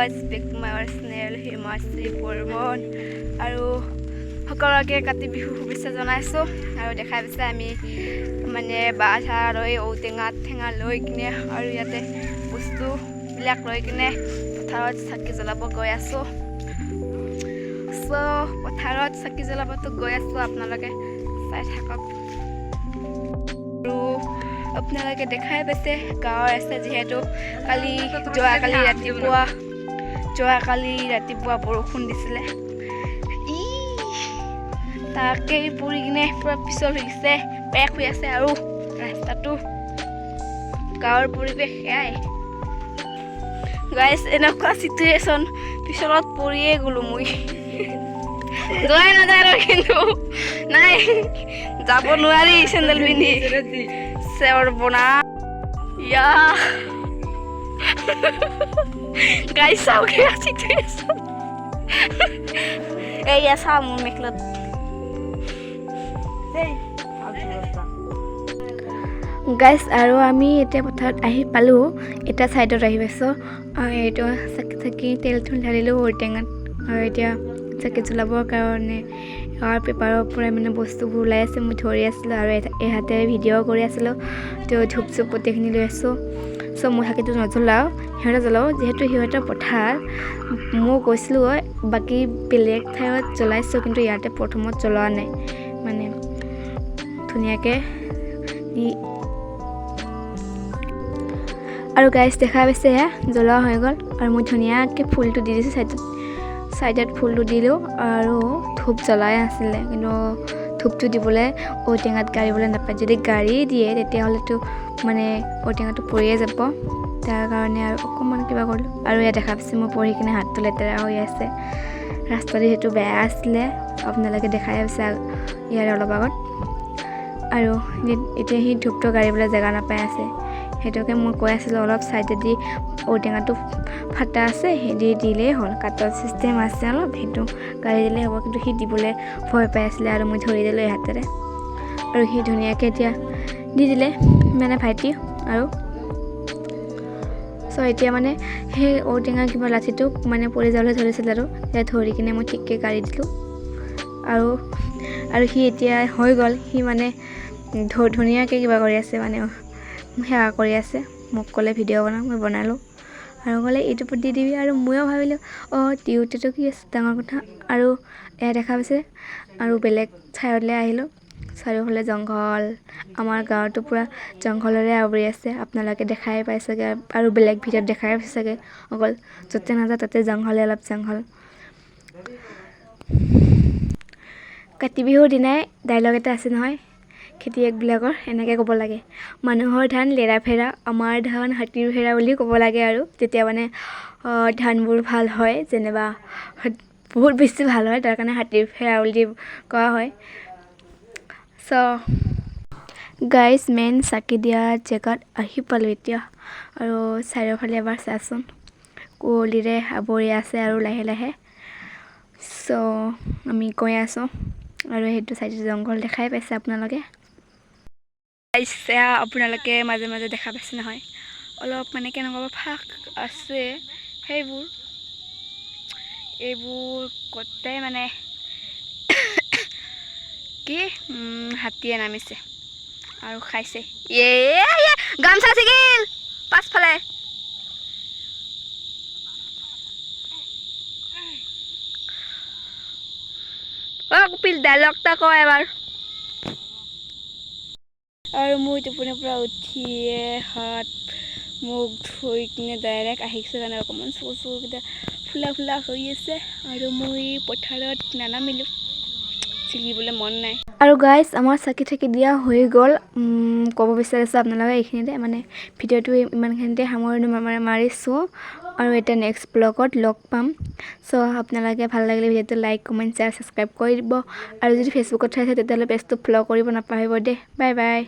guys back to my our channel Himashree Barman আৰু সকলোকে কাতি বিহু শুভেচ্ছা জনাইছোঁ আৰু দেখাই পাইছে আমি মানে বাঁহ চাহ লৈ ঔটেঙা ঠেঙা লৈ কিনে আৰু ইয়াতে বস্তুবিলাক লৈ কিনে পথাৰত চাকি জ্বলাব গৈ আছোঁ পথাৰত চাকি জ্বলাবতো গৈ আছোঁ আপোনালোকে চাই থাকক আৰু আপোনালোকে দেখাই পাইছে গাঁৱৰ আছে যিহেতু যোৱাকালি ৰাতিপুৱা বৰষুণ দিছিলে তাকে পৰি কিনে পুৰা পিছল হৈ গৈছে পেক হৈ আছে আৰু ৰাস্তাটো গাঁৱৰ পৰিৱেশ সেয়াই গাইজ এনেকুৱা চিটুৱেশ্যন পিছলত পৰিয়ে গ'লো মই যোৱাই নাযায় আৰু কিন্তু নাই যাব নোৱাৰি চেণ্ডেল পিন্ধি চেৱৰ বনা ইয়া গাইজ চাওক চিটুৱেশ্যন এয়া চাওঁ মোৰ মেখেলাত গাইজ আৰু আমি এতিয়া পথাৰত আহি পালোঁ এটা ছাইডত আহি পাইছোঁ এইটো চাকি তেল ঢালিলোঁ ঔটেঙাত আৰু এতিয়া চাকি জ্বলাবৰ কাৰণে পেপাৰৰ পৰা মানে বস্তুবোৰ ওলাই আছে মই ধৰি আছিলোঁ আৰু এহাতে ভিডিঅ' কৰি আছিলোঁ তো ধূপ চুপ গোটেইখিনি লৈ আছোঁ মই চাকিটো নজ্বলাওঁ সিহঁতে জ্বলাওঁ যিহেতু সিহঁতৰ পথাৰ মই কৈছিলোঁ বাকী বেলেগ ঠাইত জ্বলাইছোঁ কিন্তু ইয়াতে প্ৰথমত জ্বলোৱা নাই মানে ধুনীয়াকৈ আৰু গাইজ দেখা পাইছে এয়া জ্বলোৱা হৈ গ'ল আৰু মই ধুনীয়াকৈ ফুলটো দি দিছোঁ ছাইডত ফুলটো দিলোঁ আৰু ধূপ জ্বলাই আছিলে কিন্তু ধূপটো দিবলৈ ঔটেঙাত গাড়িবলৈ নাপায় যদি গাড়ি দিয়ে তেতিয়াহ'লেতো মানে ঔটেঙাটো পৰিয়ে যাব তাৰ কাৰণে আৰু অকণমান কিবা কৰিলোঁ আৰু ইয়াত দেখা পাইছে মই পঢ়ি কিনে হাতটো লেতেৰা হৈ আছে ৰাস্তাটো যিহেতু বেয়া আছিলে আপোনালোকে দেখাই পাইছে ইয়াৰ অলপ আগত আৰু এতিয়া সি ধূপটো গাড়িবলৈ জেগা নাপাই আছে সেইটোকে মই কৈ আছিলোঁ অলপ ছাইডেদি ঔটেঙাটো ফাটা আছে সেই দিলেই হ'ল কাটৰ চিষ্টেম আছে অলপ সেইটো গাড়ি দিলেই হ'ব কিন্তু সি দিবলৈ ভয় পাই আছিলে আৰু মই ধৰি দিলোঁ এই হাতেৰে আৰু সি ধুনীয়াকৈ এতিয়া দি দিলে মানে ভাইটি আৰু এতিয়া মানে সেই ঔটেঙা কিবা লাঠিটো মানে পৰি যাবলৈ ধৰিছিল আৰু এতিয়া ধৰি কিনে মই ঠিককৈ গাড়ি দিলোঁ আৰু সি এতিয়া হৈ গ'ল সি মানে ধুনীয়াকৈ কিবা কৰি আছে মানে সেৱা কৰি আছে মোক ক'লে ভিডিঅ' বনাওঁ মই বনালোঁ আৰু ক'লে এইটো দি দিবি আৰু ময়ো ভাবিলোঁ দিওঁতেতো কি আছে ডাঙৰ কথা আৰু এয়া দেখা পাইছে আৰু বেলেগ ঠাইলৈ আহিলোঁ চাৰিওফালে জংঘল আমাৰ গাঁৱতো পূৰা জংঘলৰে আৱৰি আছে আপোনালোকে দেখাই পাই চাগে আৰু বেলেগ ভিডিঅ'ত দেখাই পাইছে চাগে অকল য'তে নাযায় তাতে জংঘলে অলপ জংঘল কাতি বিহুৰ দিনাই ডাইলগ এটা আছে নহয় খেতিয়কবিলাকৰ এনেকৈ ক'ব লাগে মানুহৰ ধান লেৰা ফেৰা আমাৰ ধান হাতীৰ ফেৰা বুলি ক'ব লাগে আৰু তেতিয়া মানে ধানবোৰ ভাল হয় যেনিবা বহুত বেছি ভাল হয় তাৰ কাৰণে হাতীৰ ফেৰা বুলি কোৱা হয় গাইজ মেইন চাকি দিয়া জেগাত আহি পালোঁ এতিয়া আৰু চাৰিওফালে এবাৰ চাচোন কুঁৱলীৰে আৱৰি আছে আৰু লাহে লাহে আমি গৈ আছোঁ আৰু সেইটো চাইডে জংঘল দেখাই পাইছে আপোনালোকে আপোনালোকে মাজে মাজে দেখা পাইছে নহয় অলপ মানে কেনেকুৱা ফাক আছে এইবোৰ গোটেই মানে কি হাতীয়ে নামিছে আৰু খাইছে গামছা ছিগিল পাছফালে কপিল ডাইলগটা কয় এবাৰ আৰু মই টোপনিৰ পৰা উঠিয়ে হাত মুখ ধুই কিনে ডাইৰেক্ট আহিছোঁ কাৰণে অকণমান চকুকেইটা ফুলা হৈ আছে আৰু মই পথাৰত নানামিলোঁ ছিগিবলৈ মন নাই আৰু গাইজ আমাৰ চাকি থাকি দিয়া হৈ গ'ল ক'ব বিচাৰিছোঁ আপোনালোকে এইখিনিতে মানে ভিডিঅ'টো ইমানখিনিতে সামৰণি মাৰিছোঁ আৰু এতিয়া নেক্সট ব্লগত লগ পাম আপোনালোকে ভাল লাগিলে ভিডিঅ'টো লাইক কমেণ্ট শ্বেয়াৰ ছাবস্ক্ৰাইব কৰি দিব আৰু যদি ফেচবুকত চাইছে তেতিয়াহ'লে পেজটো ফ'ল' কৰিব নাপাহৰিব দেই বাই বাই